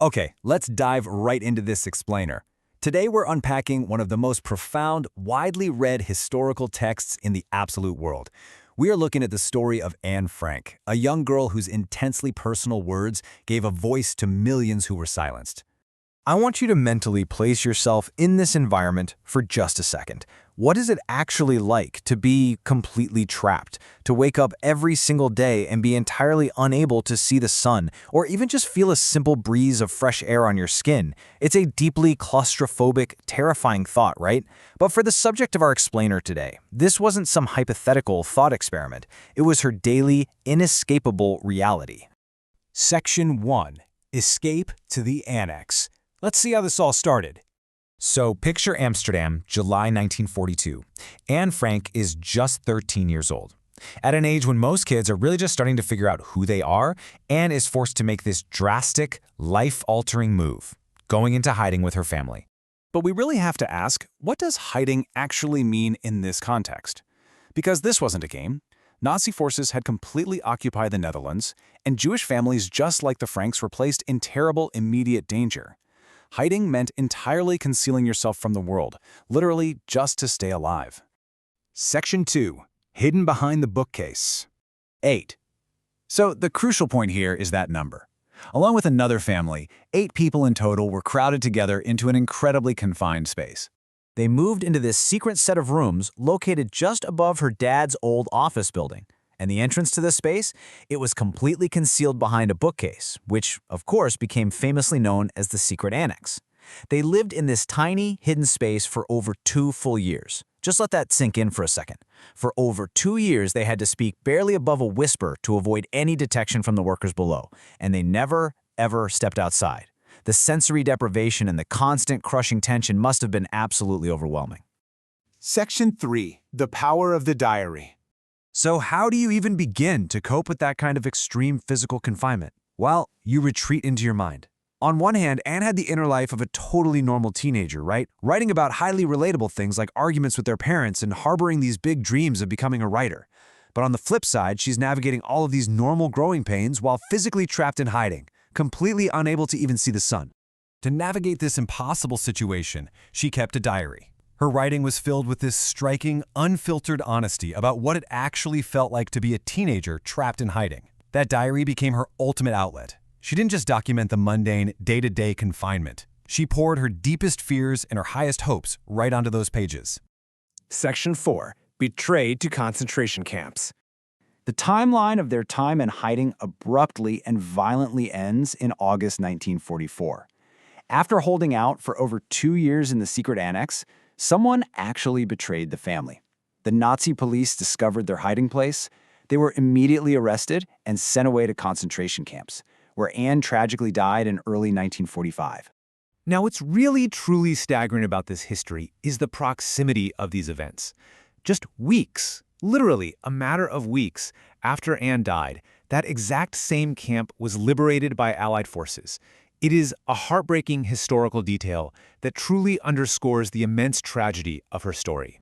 Okay, let's dive right into this explainer. Today we're unpacking one of the most profound, widely read historical texts in the absolute world. We are looking at the story of Anne Frank, a young girl whose intensely personal words gave a voice to millions who were silenced. I want you to mentally place yourself in this environment for just a second. What is it actually like to be completely trapped, to wake up every single day and be entirely unable to see the sun, or even just feel a simple breeze of fresh air on your skin? It's a deeply claustrophobic, terrifying thought, right? But for the subject of our explainer today, this wasn't some hypothetical thought experiment. It was her daily, inescapable reality. Section 1. Escape to the Annex. Let's see how this all started. So picture Amsterdam, July 1942. Anne Frank is just 13 years old. At an age when most kids are really just starting to figure out who they are, Anne is forced to make this drastic, life-altering move, going into hiding with her family. But we really have to ask, what does hiding actually mean in this context? Because this wasn't a game. Nazi forces had completely occupied the Netherlands, and Jewish families just like the Franks were placed in terrible immediate danger. Hiding meant entirely concealing yourself from the world, literally just to stay alive. Section 2. Hidden behind the bookcase. 8. So the crucial point here is that number. Along with another family, 8 people in total were crowded together into an incredibly confined space. They moved into this secret set of rooms located just above her dad's old office building. And the entrance to this space, it was completely concealed behind a bookcase, which, of course, became famously known as the secret annex. They lived in this tiny, hidden space for over 2 full years. Just let that sink in for a second. For over 2 years, they had to speak barely above a whisper to avoid any detection from the workers below, and they never, ever stepped outside. The sensory deprivation and the constant crushing tension must have been absolutely overwhelming. Section 3. The Power of the Diary. So how do you even begin to cope with that kind of extreme physical confinement? Well, you retreat into your mind. On one hand, Anne had the inner life of a totally normal teenager, right? Writing about highly relatable things like arguments with their parents and harboring these big dreams of becoming a writer. But on the flip side, she's navigating all of these normal growing pains while physically trapped in hiding, completely unable to even see the sun. To navigate this impossible situation, she kept a diary. Her writing was filled with this striking, unfiltered honesty about what it actually felt like to be a teenager trapped in hiding. That diary became her ultimate outlet. She didn't just document the mundane, day-to-day confinement. She poured her deepest fears and her highest hopes right onto those pages. Section 4. Betrayed to concentration camps. The timeline of their time in hiding abruptly and violently ends in August 1944. After holding out for over 2 years in the secret annex, someone actually betrayed the family. The Nazi police discovered their hiding place. They were immediately arrested and sent away to concentration camps, where Anne tragically died in early 1945. Now, what's really truly staggering about this history is the proximity of these events. Just weeks, literally a matter of weeks after Anne died, that exact same camp was liberated by Allied forces. It is a heartbreaking historical detail that truly underscores the immense tragedy of her story.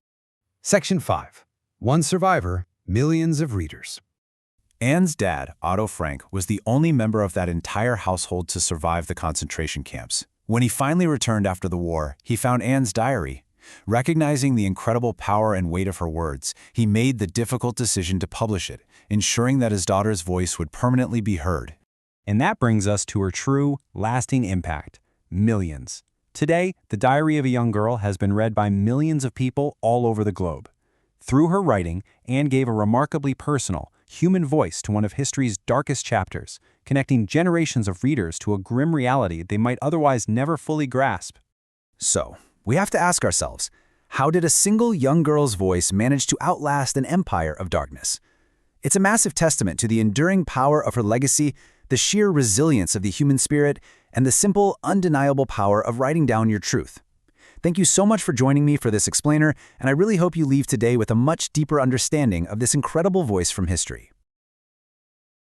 Section 5. One survivor, millions of readers. Anne's dad, Otto Frank, was the only member of that entire household to survive the concentration camps. When he finally returned after the war, he found Anne's diary. Recognizing the incredible power and weight of her words, he made the difficult decision to publish it, ensuring that his daughter's voice would permanently be heard. And that brings us to her true, lasting impact: millions. Today, the diary of a young girl has been read by millions of people all over the globe. Through her writing, Anne gave a remarkably personal, human voice to one of history's darkest chapters, connecting generations of readers to a grim reality they might otherwise never fully grasp. So, we have to ask ourselves, how did a single young girl's voice manage to outlast an empire of darkness? It's a massive testament to the enduring power of her legacy, the sheer resilience of the human spirit, and the simple, undeniable power of writing down your truth. Thank you so much for joining me for this explainer, and I really hope you leave today with a much deeper understanding of this incredible voice from history.